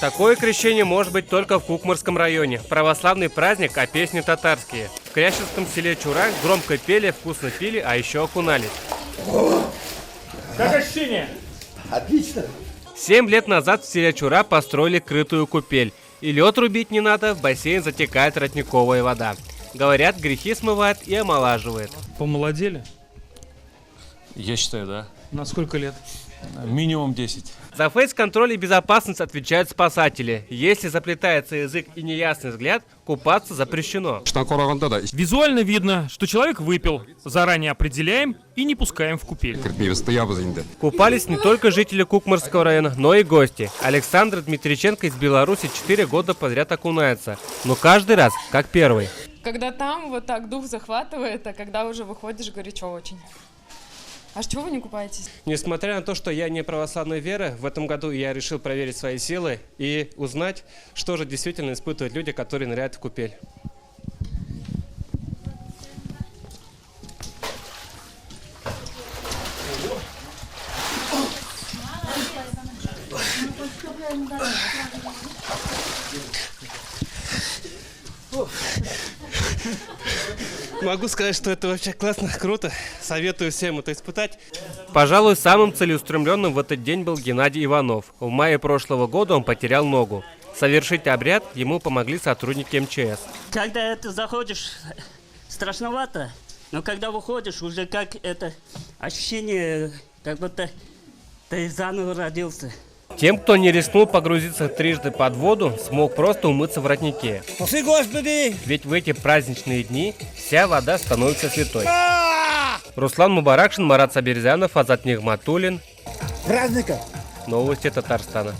Такое крещение может быть только в Кукмарском районе. Православный праздник, а песни татарские. В Крящевском селе Чура громко пели, вкусно пили, а еще окунались. Как ощущение? Отлично. 7 лет назад в селе Чура построили крытую купель. И лед рубить не надо, в бассейн затекает родниковая вода. Говорят, грехи смывает и омолаживает. Помолодели? Я считаю, да. На сколько лет? Минимум 10. За фейс-контроль и безопасность отвечают спасатели. Если заплетается язык и неясный взгляд, купаться запрещено. Визуально видно, что человек выпил. Заранее определяем и не пускаем в купель. Купались не только жители Кукмарского района, но и гости. Александр Дмитриченко из Беларуси 4 года подряд окунается. Но каждый раз как первый. Когда там вот так дух захватывает, а когда уже выходишь, горячо очень. А с чего вы не купаетесь? Несмотря на то, что я не православной веры, в этом году я решил проверить свои силы и узнать, что же действительно испытывают люди, которые ныряют в купель. Могу сказать, что это вообще классно, круто. Советую всем это испытать. Пожалуй, самым целеустремленным в этот день был Геннадий Иванов. В мае прошлого года он потерял ногу. Совершить обряд ему помогли сотрудники МЧС. Когда ты заходишь, страшновато, но когда выходишь, уже как это ощущение, как будто ты заново родился. Тем, кто не рискнул погрузиться трижды под воду, смог просто умыться в роднике. Спаси Господи! Ведь в эти праздничные дни вся вода становится святой. Руслан Мубаракшин, Марат Сабирзянов, Азат Нигматуллин. Праздника! Новости Татарстана.